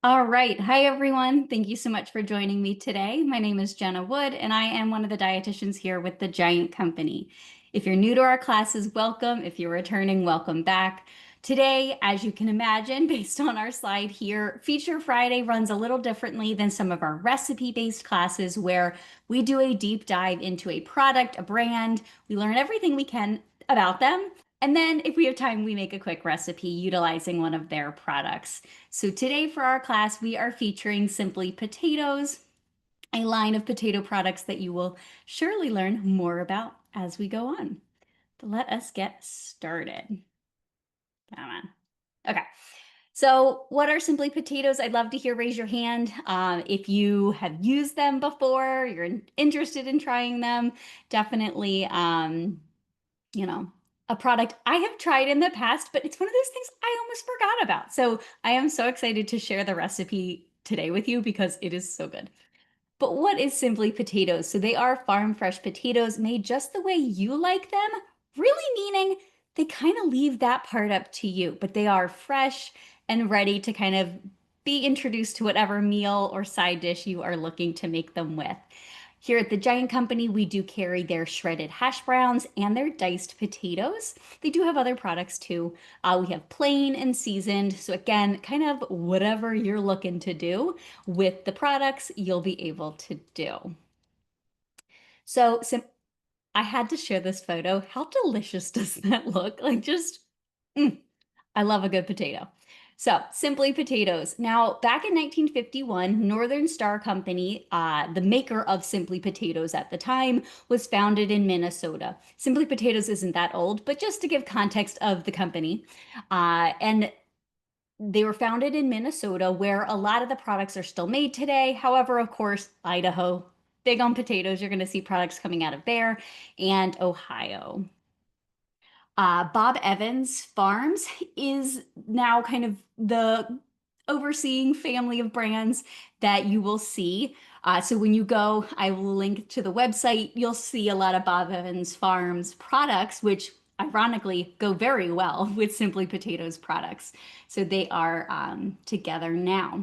All right. Hi, everyone. Thank you so much for joining me today. My name is Jenna Wood, and I am one of the dietitians here with the Giant Company. If you're new to our classes, welcome. If you're returning, welcome back. Today, as you can imagine, based on our slide here, Feature Friday runs a little differently than some of our recipe-based classes where we do a deep dive into a product, a brand. We learn everything we can about them. And then if we have time, we make a quick recipe utilizing one of their products. So today for our class, we are featuring Simply Potatoes, a line of potato products that you will surely learn more about as we go on. But let us get started. Come on. Okay. So what are Simply Potatoes? I'd love to hear, raise your hand. If you have used them before, you're interested in trying them, definitely, you know, a product I have tried in the past, but it's one of those things I almost forgot about. So I am so excited to share the recipe today with you because it is so good. But what is Simply Potatoes? So they are farm fresh potatoes made just the way you like them, really meaning they kind of leave that part up to you, but they are fresh and ready to kind of be introduced to whatever meal or side dish you are looking to make them with. Here at the Giant Company, we do carry their shredded hash browns and their diced potatoes. They do have other products too. We have plain and seasoned. So again, kind of whatever you're looking to do with the products, you'll be able to do. So I had to share this photo. How delicious does that look? Like just, mm, I love a good potato. So, Simply Potatoes. Now, back in 1951, Northern Star Company, the maker of Simply Potatoes at the time, was founded in Minnesota. Simply Potatoes isn't that old, but just to give context of the company, and they were founded in Minnesota, where a lot of the products are still made today. However, of course, Idaho, big on potatoes. You're going to see products coming out of there, and Ohio. Bob Evans Farms is now kind of the overseeing family of brands that you will see. So when you go, I will link to the website. You'll see a lot of Bob Evans Farms products, which ironically go very well with Simply Potatoes products. So they are together now.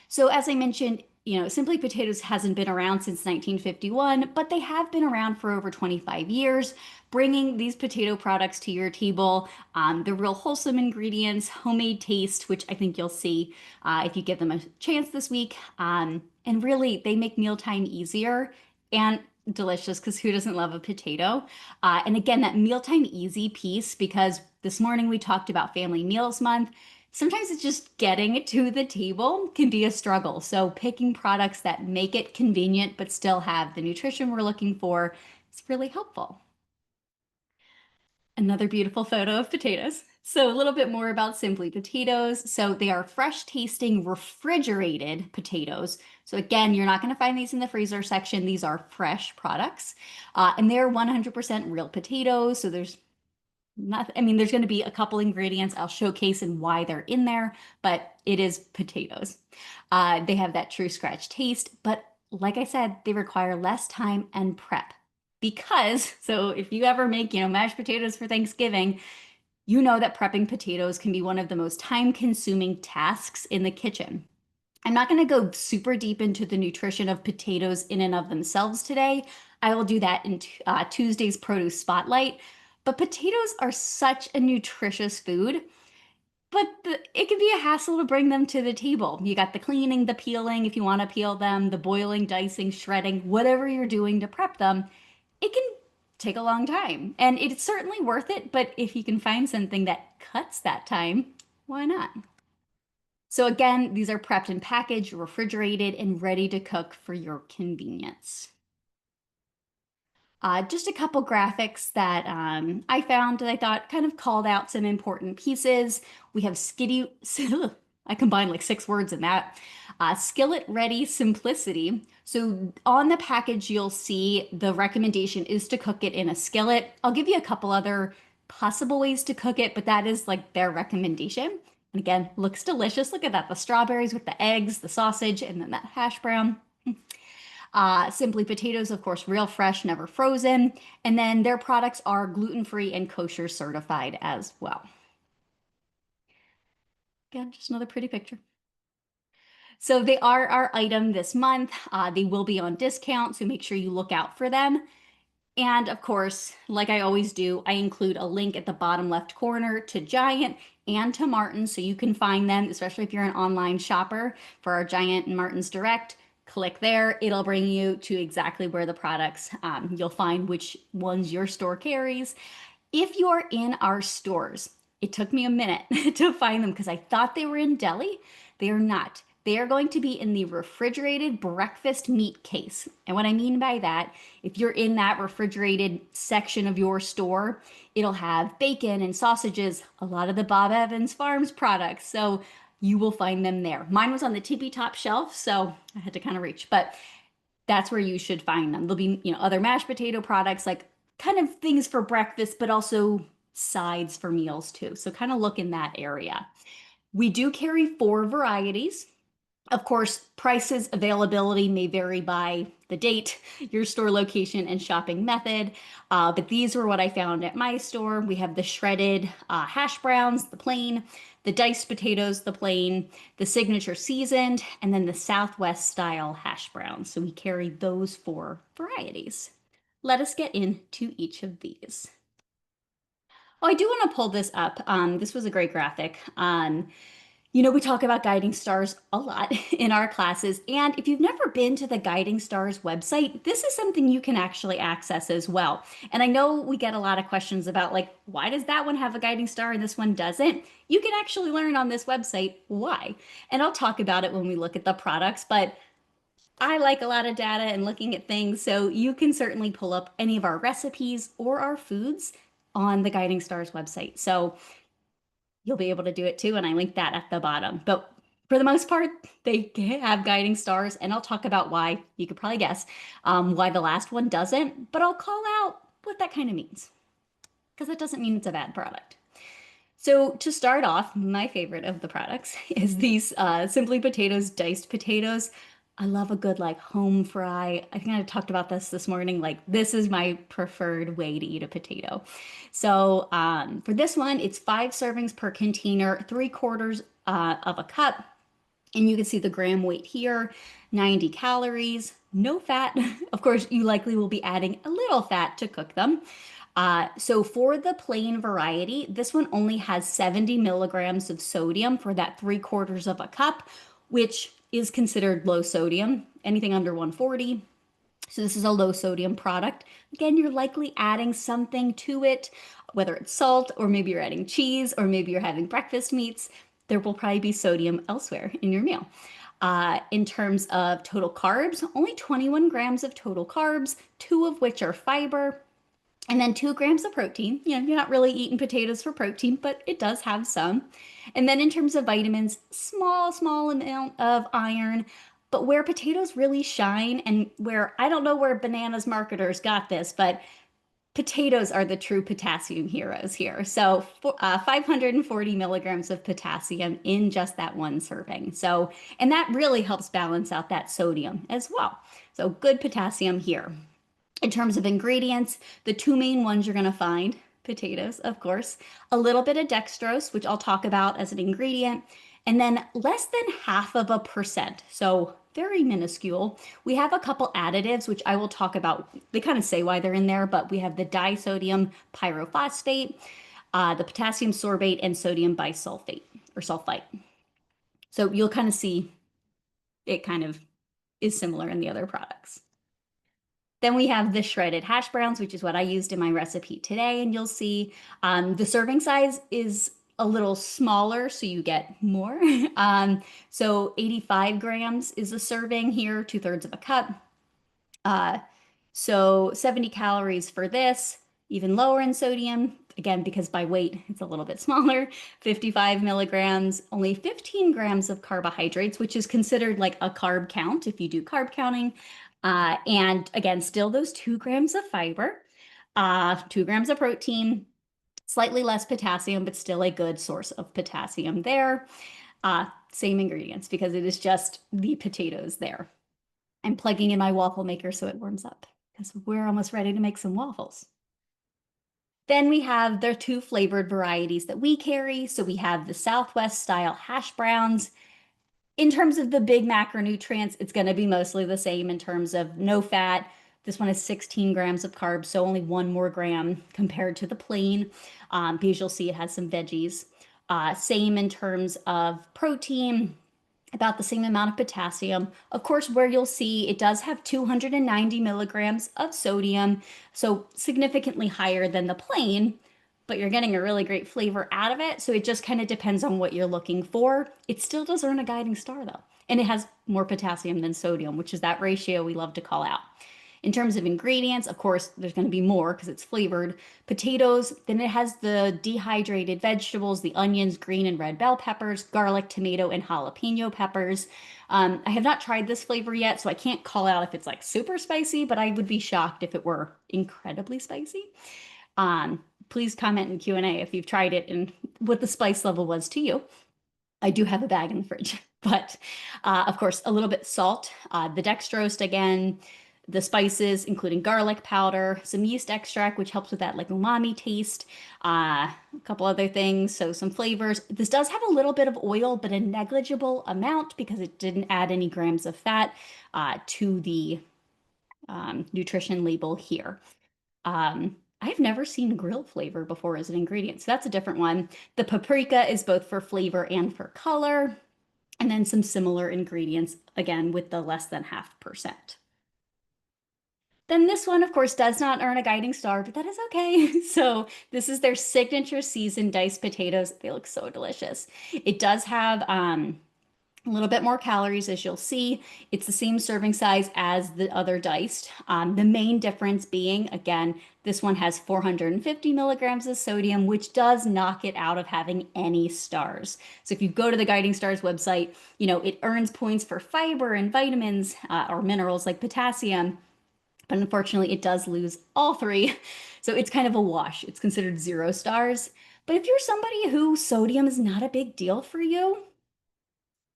So as I mentioned, Simply Potatoes hasn't been around since 1951, but they have been around for over 25 years, bringing these potato products to your table. The real wholesome ingredients, homemade taste, which I think you'll see if you give them a chance this week. And really, they make mealtime easier and delicious because who doesn't love a potato? And again, that mealtime easy piece, because this morning we talked about Family Meals Month. Sometimes it's just getting it to the table can be a struggle. So picking products that make it convenient but still have the nutrition we're looking for is really helpful. Another beautiful photo of potatoes. So a little bit more about Simply Potatoes. So they are fresh tasting refrigerated potatoes. So again, you're not going to find these in the freezer section. These are fresh products. And they're 100% real potatoes. So there's not, I mean, there's going to be a couple ingredients I'll showcase and why they're in there, but it is potatoes. They have that true scratch taste, but like I said, they require less time and prep because, so if you ever make, mashed potatoes for Thanksgiving, you know that prepping potatoes can be one of the most time-consuming tasks in the kitchen. I'm not going to go super deep into the nutrition of potatoes in and of themselves today. I will do that in Tuesday's produce spotlight. But potatoes are such a nutritious food, but it can be a hassle to bring them to the table. You got the cleaning, the peeling, if you want to peel them, the boiling, dicing, shredding, whatever you're doing to prep them. It can take a long time. And it's certainly worth it, but if you can find something that cuts that time, why not? So again, these are prepped and packaged, refrigerated, and ready to cook for your convenience. Just a couple graphics that I found that I thought kind of called out some important pieces. We have skiddy, I combined like 6 words in that. Skillet ready simplicity. So on the package, you'll see the recommendation is to cook it in a skillet. I'll give you a couple other possible ways to cook it, but that is like their recommendation. And again, looks delicious. Look at that, the strawberries with the eggs, the sausage, and then that hash brown. Simply Potatoes, of course, real fresh, never frozen. And then their products are gluten-free and kosher certified as well. Again, just another pretty picture. So they are our item this month. They will be on discount, so make sure you look out for them. And of course, like I always do, I include a link at the bottom left corner to Giant and to Martin so you can find them, especially if you're an online shopper for our Giant and Martin's Direct. Click there, it'll bring you to exactly where the products, you'll find which ones your store carries. If you're in our stores, it took me a minute to find them because I thought they were in deli. They are not. They are going to be in the refrigerated breakfast meat case. And what I mean by that, if you're in that refrigerated section of your store, it'll have bacon and sausages, a lot of the Bob Evans Farms products. So you will find them there. Mine was on the tippy top shelf, so I had to kind of reach, but that's where you should find them. There'll be, other mashed potato products, like kind of things for breakfast, but also sides for meals too. So kind of look in that area. We do carry 4 varieties. Of course, prices, availability may vary by the date, your store location, and shopping method. But these were what I found at my store. We have the shredded hash browns, the plain, the diced potatoes, the plain, the signature seasoned, and then the Southwest style hash browns. So we carry those 4 varieties. Let us get into each of these. Oh, I do want to pull this up. This was a great graphic. We talk about guiding stars a lot in our classes. And if you've never been to the Guiding Stars website, this is something you can actually access as well. And I know we get a lot of questions about, like, why does that one have a guiding star and this one doesn't? You can actually learn on this website why. And I'll talk about it when we look at the products, but I like a lot of data and looking at things. So you can certainly pull up any of our recipes or our foods on the Guiding Stars website. So you'll be able to do it too. And I link that at the bottom. But for the most part, they have guiding stars. And I'll talk about why, you could probably guess, why the last one doesn't. But I'll call out what that kind of means, because it doesn't mean it's a bad product. So to start off, my favorite of the products is these Simply Potatoes diced potatoes. I love a good like home fry. I think I talked about this morning. Like this is my preferred way to eat a potato. So for this one, it's 5 servings per container, 3/4 of a cup. And you can see the gram weight here, 90 calories, no fat. Of course, you likely will be adding a little fat to cook them. So for the plain variety, this one only has 70 milligrams of sodium for that 3/4 of a cup, which is considered low sodium, anything under 140. So this is a low sodium product. Again, you're likely adding something to it, whether it's salt, or maybe you're adding cheese, or maybe you're having breakfast meats. There will probably be sodium elsewhere in your meal. In terms of total carbs, only 21 grams of total carbs, 2 of which are fiber, and then 2 grams of protein. You're not really eating potatoes for protein, but it does have some. And then in terms of vitamins, small amount of iron. But where potatoes really shine, and where I don't know where bananas marketers got this, but potatoes are the true potassium heroes here. So 540 milligrams of potassium in just that one serving. So, and that really helps balance out that sodium as well. So good potassium here. In terms of ingredients, the 2 main ones you're going to find, potatoes, of course, a little bit of dextrose, which I'll talk about as an ingredient, and then less than 0.5%. So very minuscule. We have a couple additives, which I will talk about. They kind of say why they're in there, but we have the disodium pyrophosphate, the potassium sorbate, and sodium bisulfate or sulfite. So you'll kind of see it kind of is similar in the other products. Then we have the shredded hash browns, which is what I used in my recipe today. And you'll see the serving size is a little smaller, so you get more. So 85 grams is a serving here, 2/3 of a cup. So 70 calories for this, even lower in sodium. Again, because by weight, it's a little bit smaller, 55 milligrams, only 15 grams of carbohydrates, which is considered like a carb count if you do carb counting. And again, still those 2 grams of fiber, 2 grams of protein, slightly less potassium, but still a good source of potassium there. Same ingredients because it is just the potatoes there. I'm plugging in my waffle maker so it warms up because we're almost ready to make some waffles. Then we have the 2 flavored varieties that we carry. So we have the Southwest style hash browns. In terms of the big macronutrients, it's going to be mostly the same in terms of no fat. This one has 16 grams of carbs, so only one more gram compared to the plain, because you'll see it has some veggies. Same in terms of protein, about the same amount of potassium. Of course, where you'll see it does have 290 milligrams of sodium, so significantly higher than the plain, but you're getting a really great flavor out of it. So it just kind of depends on what you're looking for. It still does earn a guiding star though. And it has more potassium than sodium, which is that ratio we love to call out. In terms of ingredients, of course, there's going to be more because it's flavored. Potatoes, then it has the dehydrated vegetables, the onions, green and red bell peppers, garlic, tomato, and jalapeno peppers. I have not tried this flavor yet, so I can't call out if it's like super spicy, but I would be shocked if it were incredibly spicy. Please comment in Q&A if you've tried it and what the spice level was to you. I do have a bag in the fridge, but of course, a little bit salt, the dextrose again, the spices, including garlic powder, some yeast extract, which helps with that like umami taste, a couple other things, so some flavors. This does have a little bit of oil, but a negligible amount because it didn't add any grams of fat to the nutrition label here. I've never seen grill flavor before as an ingredient, so that's a different one. The paprika is both for flavor and for color, and then some similar ingredients, again, with the less than 0.5%. Then this one, of course, does not earn a guiding star, but that is okay. So this is their signature seasoned diced potatoes. They look so delicious. It does have a little bit more calories, as you'll see. It's the same serving size as the other diced. The main difference being, again, this one has 450 milligrams of sodium, which does knock it out of having any stars. So if you go to the Guiding Stars website, it earns points for fiber and vitamins or minerals like potassium, but unfortunately it does lose all three. So it's kind of a wash. It's considered 0 stars. But if you're somebody who sodium is not a big deal for you,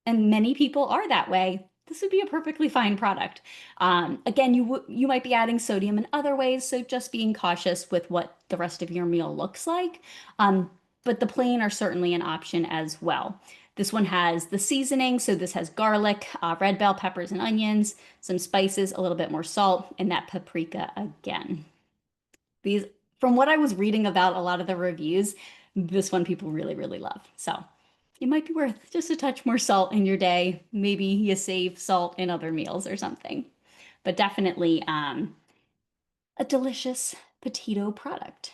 and many people are that way, this would be a perfectly fine product. Again, you might be adding sodium in other ways, so just being cautious with what the rest of your meal looks like. But the plain are certainly an option as well. This one has the seasoning, so this has garlic, red bell peppers and onions, some spices, a little bit more salt, and that paprika again. These, from what I was reading about a lot of the reviews, this one people really, really love. So it might be worth just a touch more salt in your day. Maybe you save salt in other meals or something. But definitely a delicious potato product.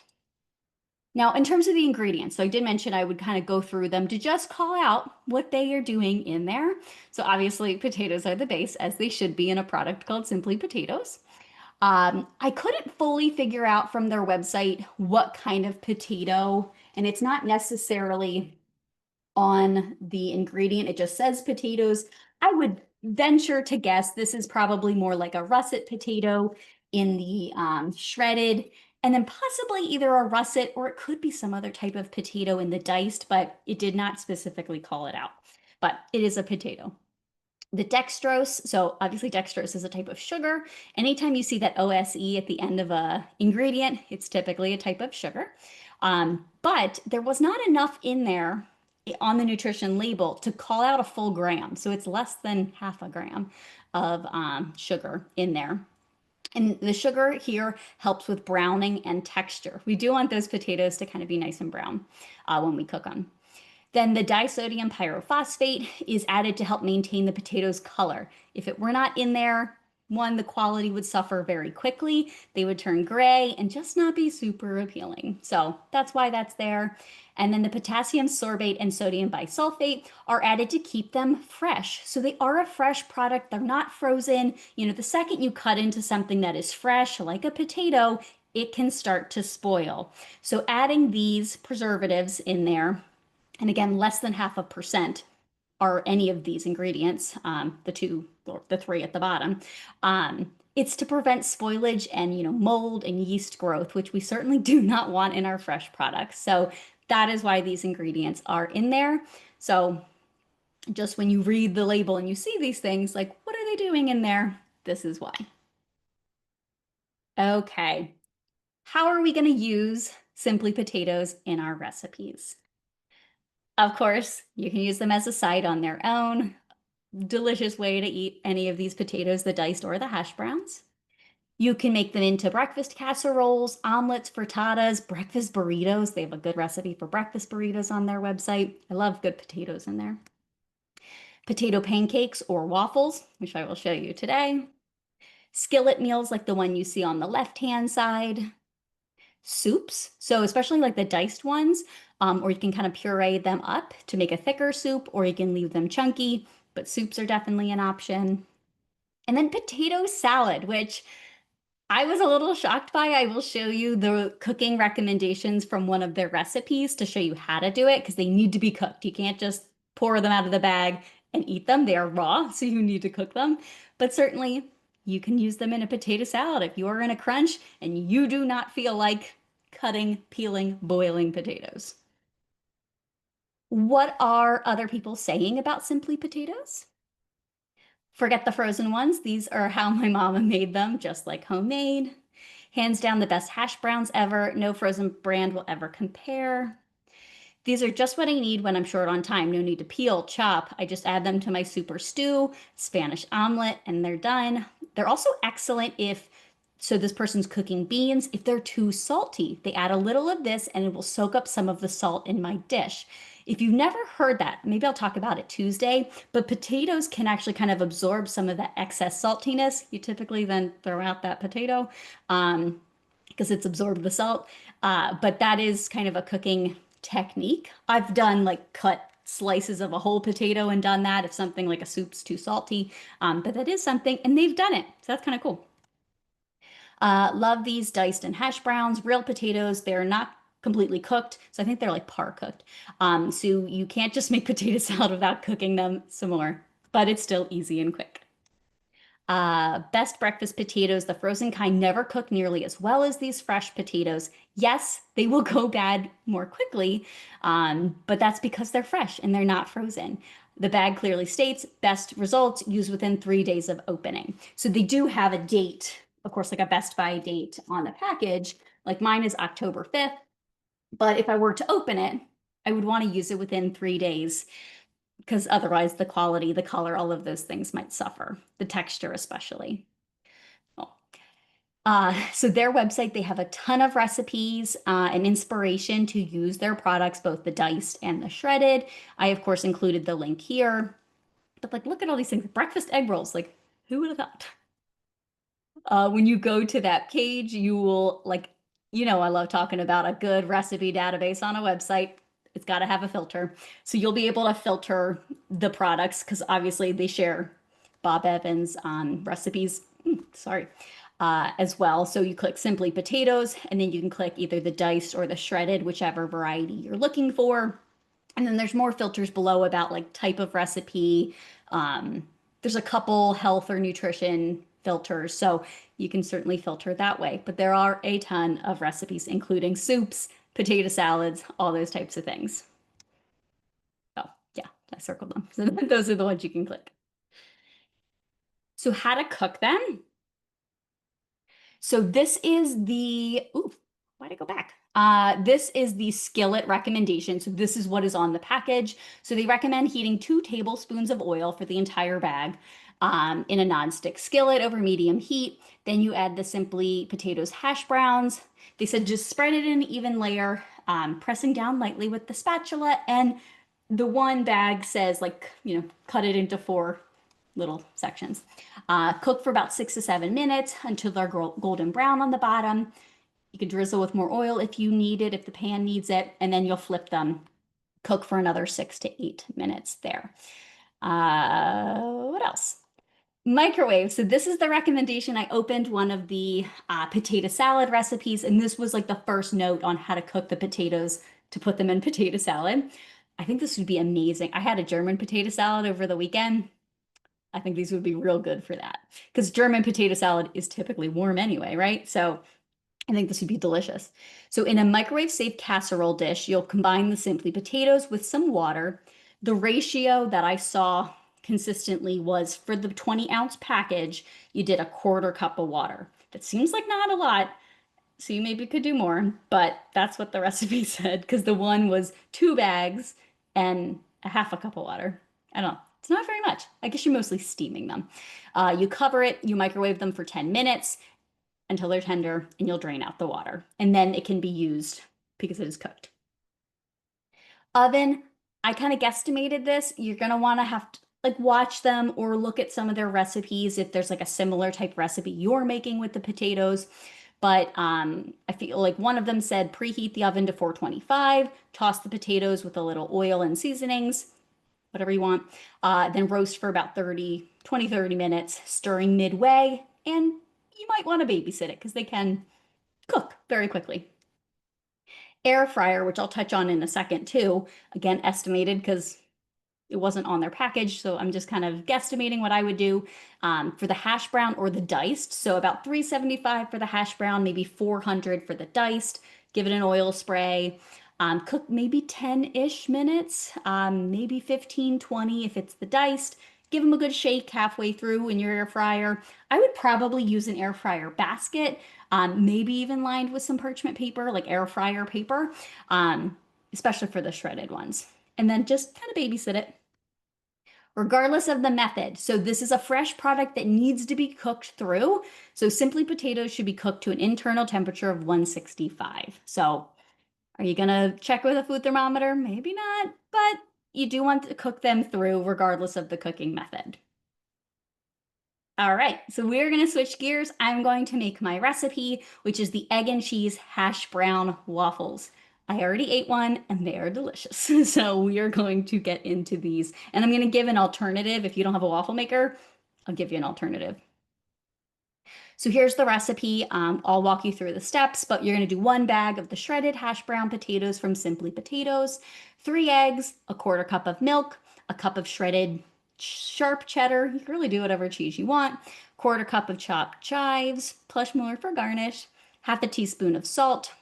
Now, in terms of the ingredients, so I did mention I would kind of go through them to just call out what they are doing in there. So obviously, potatoes are the base, as they should be in a product called Simply Potatoes. I couldn't fully figure out from their website what kind of potato, and it's not necessarily on the ingredient. It just says potatoes. I would venture to guess this is probably more like a russet potato in the shredded, and then possibly either a russet or it could be some other type of potato in the diced, but it did not specifically call it out. But it is a potato. The dextrose, so obviously dextrose is a type of sugar. Anytime you see that OSE at the end of a ingredient, it's typically a type of sugar. But there was not enough in there on the nutrition label to call out a full gram. So it's less than 0.5 gram of sugar in there. And the sugar here helps with browning and texture. We do want those potatoes to kind of be nice and brown when we cook them. Then the disodium pyrophosphate is added to help maintain the potato's color. If it were not in there, one, the quality would suffer very quickly. They would turn gray and just not be super appealing. So that's why that's there. And then the potassium sorbate and sodium bisulfate are added to keep them fresh. So they are a fresh product. They're not frozen. The second you cut into something that is fresh, like a potato, it can start to spoil. So adding these preservatives in there, and again, less than 0.5% are any of these ingredients, the two or the three at the bottom. It's to prevent spoilage and mold and yeast growth, which we certainly do not want in our fresh products. So that is why these ingredients are in there. So just when you read the label and you see these things, like, what are they doing in there? This is why. Okay, how are we going to use Simply Potatoes in our recipes? Of course, you can use them as a side on their own. delicious way to eat any of these potatoes, the diced or the hash browns. You can make them into breakfast casseroles, omelets, frittatas, breakfast burritos. They have a good recipe for breakfast burritos on their website. I love good potatoes in there. Potato pancakes or waffles, which I will show you today. Skillet meals like the one you see on the left-hand side. Soups, so especially like the diced ones, or you can kind of puree them up to make a thicker soup, or you can leave them chunky, but soups are definitely an option. And then potato salad, which I was a little shocked by. I will show you the cooking recommendations from one of their recipes to show you how to do it because they need to be cooked. You can't just pour them out of the bag and eat them. They are raw, so you need to cook them. But certainly you can use them in a potato salad if you are in a crunch and you do not feel like cutting, peeling, boiling potatoes. What are other people saying about Simply Potatoes? Forget the frozen ones. These are how my mama made them, just like homemade. Hands down, the best hash browns ever. No frozen brand will ever compare. These are just what I need when I'm short on time. No need to peel, chop. I just add them to my super stew, Spanish omelet, and they're done. They're also excellent if, so this person's cooking beans, if they're too salty. They add a little of this and it will soak up some of the salt in my dish. If you've never heard that, maybe I'll talk about it Tuesday, but potatoes can actually kind of absorb some of that excess saltiness. You typically then throw out that potato. Because it's absorbed the salt. But that is kind of a cooking technique. I've done like cut slices of a whole potato and done that if something like a soup's too salty. But that is something, and they've done it. So that's kind of cool. Love these diced and hash browns, real potatoes. They're not completely cooked, so I think they're like par cooked. So you can't just make potato salad without cooking them some more, but it's still easy and quick. Best breakfast potatoes. The frozen kind never cook nearly as well as these fresh potatoes. Yes, they will go bad more quickly, but that's because they're fresh and they're not frozen. The bag clearly states best results used within 3 days of opening. So they do have a date, of course, like a Best By date on the package. Like mine is October 5th, but if I were to open it, I would want to use it within 3 days because otherwise the quality, the color, all of those things might suffer, the texture especially. Oh. So their website, they have a ton of recipes and inspiration to use their products, both the diced and the shredded. I, of course, included the link here. But like, look at all these things. Breakfast egg rolls. Like, who would have thought? When you go to that page, you will like, I love talking about a good recipe database on a website. It's got to have a filter. So you'll be able to filter the products because obviously they share Bob Evans recipes, sorry, as well. So you click Simply Potatoes, and then you can click either the diced or the shredded, whichever variety you're looking for. And then there's more filters below about like type of recipe. There's a couple health or nutrition filters, so you can certainly filter that way. But there are a ton of recipes, including soups, potato salads, all those types of things. Oh, yeah, I circled them. So those are the ones you can click. So how to cook them? So this is the, ooh, why'd I go back? This is the skillet recommendation. So this is what is on the package. So they recommend heating 2 tablespoons of oil for the entire bag in a nonstick skillet over medium heat. Then you add the Simply Potatoes hash browns. They said just spread it in an even layer, pressing down lightly with the spatula. And the one bag says like, cut it into 4 little sections. Cook for about 6 to 7 minutes until they're golden brown on the bottom. You can drizzle with more oil if you need it, if the pan needs it, and then you'll flip them. Cook for another 6 to 8 minutes there. What else? Microwave. So this is the recommendation. I opened one of the potato salad recipes, and this was like the first note on how to cook the potatoes to put them in potato salad. I think this would be amazing. I had a German potato salad over the weekend. I think these would be real good for that because German potato salad is typically warm anyway, right? So I think this would be delicious. So in a microwave safe casserole dish, you'll combine the Simply potatoes with some water. The ratio that I saw consistently was for the 20-ounce package, you did a quarter cup of water. That seems like not a lot, so you maybe could do more, but that's what the recipe said because the one was 2 bags and a half a cup of water. I don't know. It's not very much. I guess you're mostly steaming them. You cover it, you microwave them for 10 minutes until they're tender, and you'll drain out the water. And then it can be used because it is cooked. Oven, I kind of guesstimated this. You're gonna want to have to like watch them or look at some of their recipes if there's like a similar type recipe you're making with the potatoes. But I feel like one of them said preheat the oven to 425, toss the potatoes with a little oil and seasonings, whatever you want, then roast for about 30 minutes, stirring midway, and you might want to babysit it because they can cook very quickly. Air fryer, which I'll touch on in a second too, again, estimated because it wasn't on their package, so I'm just kind of guesstimating what I would do for the hash brown or the diced. So about 375 for the hash brown, maybe 400 for the diced. Give it an oil spray. Cook maybe 10-ish minutes, maybe 15, 20 if it's the diced. Give them a good shake halfway through in your air fryer. I would probably use an air fryer basket, maybe even lined with some parchment paper, like air fryer paper, especially for the shredded ones. And then just kind of babysit it regardless of the method. So this is a fresh product that needs to be cooked through. So simply potatoes should be cooked to an internal temperature of 165. So are you gonna check with a food thermometer? Maybe not, but you do want to cook them through regardless of the cooking method. All right, so we're gonna switch gears. I'm going to make my recipe, which is the egg and cheese hash brown waffles. I already ate one and they are delicious. So we are going to get into these. And I'm gonna give an alternative. If you don't have a waffle maker, I'll give you an alternative. So here's the recipe. I'll walk you through the steps, but you're gonna do 1 bag of the shredded hash brown potatoes from Simply Potatoes, 3 eggs, a quarter cup of milk, a cup of shredded sharp cheddar. You can really do whatever cheese you want. Quarter cup of chopped chives, plus more for garnish, half a teaspoon of salt,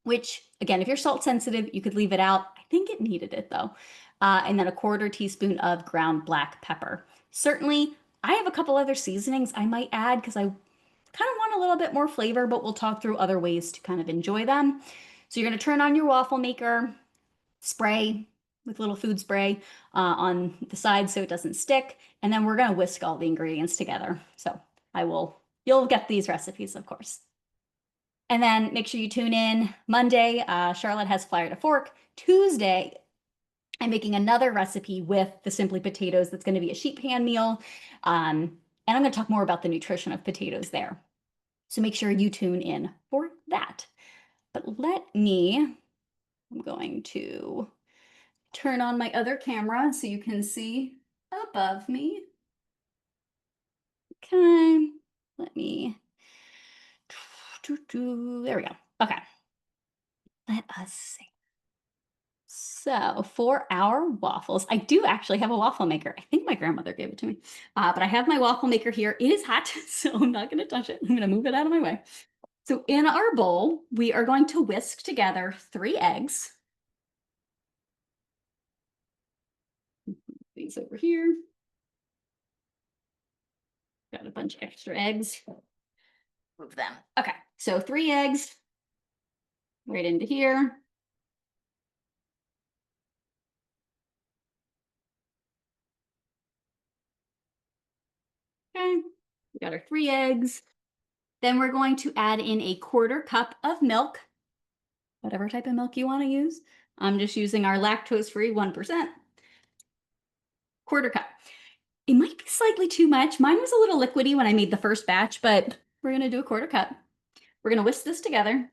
which again, if you're salt sensitive, you could leave it out. I think it needed it though. And then a quarter teaspoon of ground black pepper. Certainly, I have a couple other seasonings I might add because I kind of want a little bit more flavor, but we'll talk through other ways to kind of enjoy them. So you're going to turn on your waffle maker, spray with little food spray on the side so it doesn't stick, and then we're going to whisk all the ingredients together. So you'll get these recipes, of course. And then make sure you tune in Monday. Charlotte has Flyer to Fork. Tuesday, I'm making another recipe with the Simply Potatoes that's going to be a sheet pan meal. And I'm going to talk more about the nutrition of potatoes there. So make sure you tune in for that. But I'm going to turn on my other camera so you can see above me. Okay, there we go. Okay, let us see. So for our waffles, I do actually have a waffle maker. I think my grandmother gave it to me, but I have my waffle maker here. It is hot, so I'm not going to touch it. I'm going to move it out of my way. So in our bowl, we are going to whisk together 3 eggs. These over here. Got a bunch of extra eggs. Move them. Okay, so 3 eggs right into here. Okay, we got our 3 eggs. Then we're going to add in a quarter cup of milk, whatever type of milk you want to use. I'm just using our lactose-free 1%. Quarter cup. It might be slightly too much. Mine was a little liquidy when I made the first batch, but we're going to do a quarter cup. We're going to whisk this together.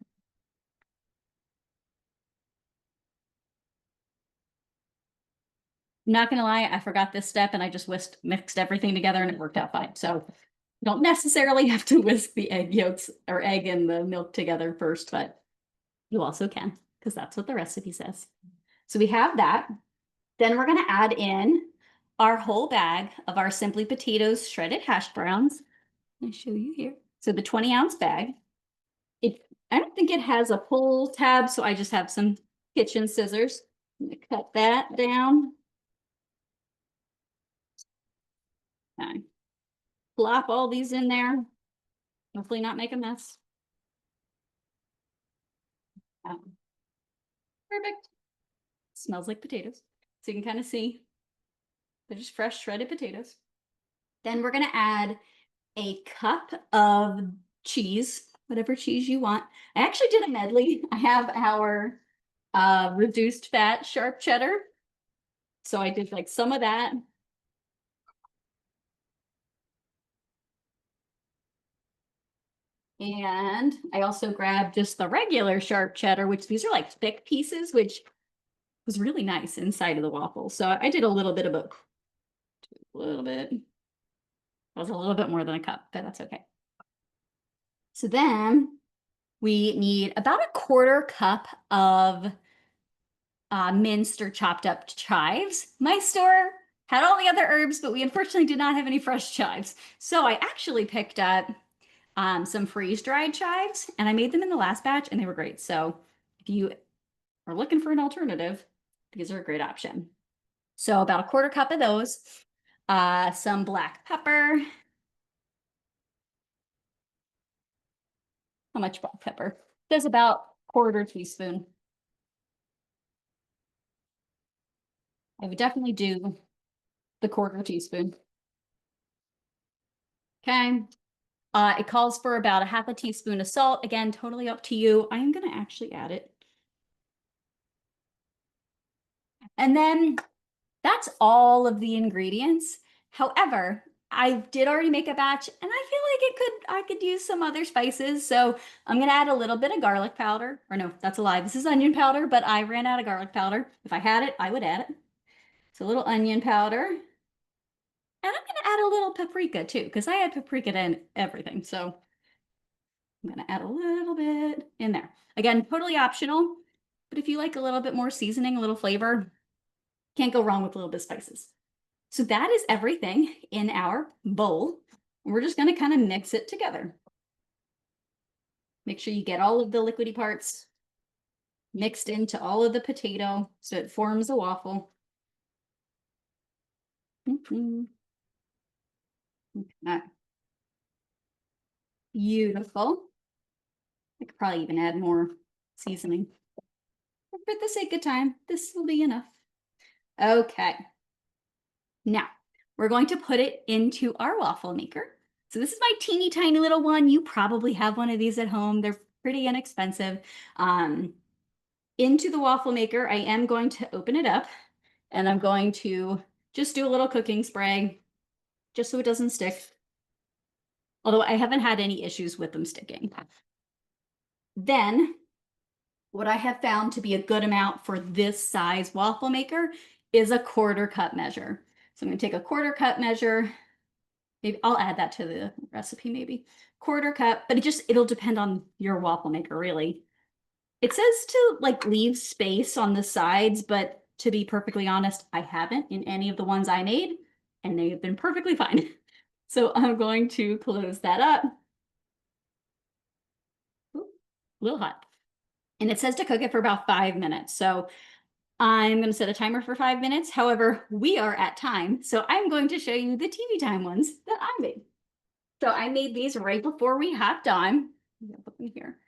Not gonna lie, I forgot this step and I just mixed everything together and it worked out fine. So you don't necessarily have to whisk the egg yolks or egg and the milk together first, but you also can because that's what the recipe says. So we have that. Then we're gonna add in our whole bag of our Simply Potatoes shredded hash browns. Let me show you here. So the 20-ounce bag. I don't think it has a pull tab, so I just have some kitchen scissors. I'm gonna cut that down. Okay. Plop all these in there. Hopefully not make a mess. Um, Perfect. Smells like potatoes. So you can kind of see They're just fresh shredded potatoes. Then we're gonna add a cup of cheese, whatever cheese you want. I actually did a medley. I have our reduced fat sharp cheddar. So I did like some of that. And I also grabbed just the regular sharp cheddar, which these are like thick pieces, which was really nice inside of the waffle. So I did a little bit of both. A little bit. It was a little bit more than a cup, but that's okay. So then we need about a quarter cup of minced or chopped up chives. My store had all the other herbs, but we unfortunately did not have any fresh chives. So I actually picked up some freeze-dried chives, and I made them in the last batch, and they were great. So if you are looking for an alternative, these are a great option. So about a quarter cup of those, some black pepper. How much black pepper? There's about quarter teaspoon. I would definitely do the quarter teaspoon. Okay. It calls for about a half a teaspoon of salt. Again, totally up to you. I am going to actually add it. And then that's all of the ingredients. However, I did already make a batch and I feel like I could use some other spices. So I'm going to add a little bit of garlic powder. Or no, that's a lie. This is onion powder, but I ran out of garlic powder. If I had it, I would add it. So a little onion powder. And I'm going to add a little paprika too, because I had paprika in everything. So I'm going to add a little bit in there. Again, totally optional, but if you like a little bit more seasoning, a little flavor, can't go wrong with a little bit of spices. So that is everything in our bowl. We're just going to kind of mix it together. Make sure you get all of the liquidy parts mixed into all of the potato so it forms a waffle. Beautiful. I could probably even add more seasoning. But for the sake of time, this will be enough. Okay. Now, we're going to put it into our waffle maker. So this is my teeny tiny little one. You probably have one of these at home. They're pretty inexpensive. Into the waffle maker, I am going to open it up and I'm going to just do a little cooking spray just so it doesn't stick. Although I haven't had any issues with them sticking. Then what I have found to be a good amount for this size waffle maker is a quarter cup measure. So I'm going to take a quarter cup measure. Maybe I'll add that to the recipe, maybe. Quarter cup, but it'll depend on your waffle maker, really. It says to like leave space on the sides, but to be perfectly honest, I haven't in any of the ones I made, and they've been perfectly fine. So I'm going to close that up. Ooh, a little hot. And it says to cook it for about 5 minutes. So I'm going to set a timer for 5 minutes. However, we are at time. So I'm going to show you the TV time ones that I made. So I made these right before we hopped on. Put them here.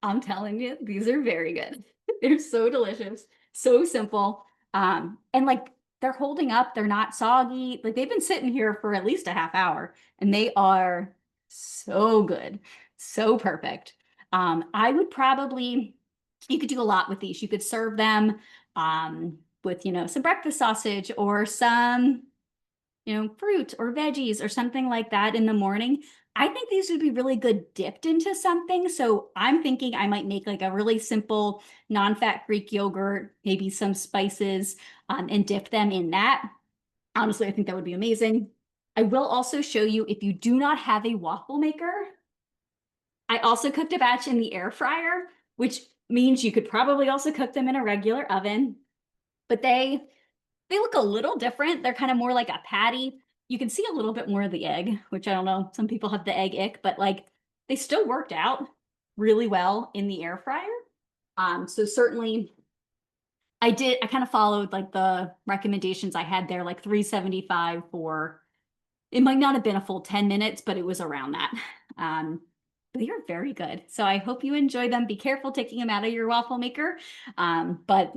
I'm telling you, these are very good. They're so delicious, so simple. And like they're holding up, they're not soggy. Like they've been sitting here for at least a half hour and they are so good, so perfect. I would probably, you could do a lot with these. You could serve them with, some breakfast sausage or some, fruit or veggies or something like that in the morning. I think these would be really good dipped into something. So I'm thinking I might make like a really simple non-fat Greek yogurt, maybe some spices, and dip them in that. Honestly, I think that would be amazing. I will also show you if you do not have a waffle maker. I also cooked a batch in the air fryer, which means you could probably also cook them in a regular oven. But they look a little different. They're kind of more like a patty. You can see a little bit more of the egg, which I don't know. Some people have the egg ick, but like they still worked out really well in the air fryer. So certainly I kind of followed like the recommendations I had there, like 375 for, it might not have been a full 10 minutes, but it was around that. They are very good. So I hope you enjoy them. Be careful taking them out of your waffle maker. But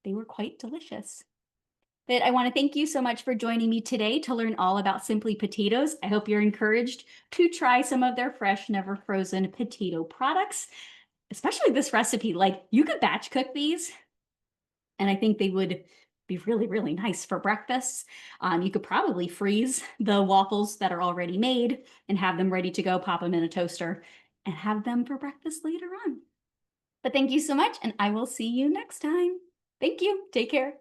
they were quite delicious. But I want to thank you so much for joining me today to learn all about Simply Potatoes. I hope you're encouraged to try some of their fresh, never frozen potato products, especially this recipe. Like, you could batch cook these, and I think they would be really, really nice for breakfast. You could probably freeze the waffles that are already made and have them ready to go, pop them in a toaster, and have them for breakfast later on. But thank you so much, and I will see you next time. Thank you. Take care.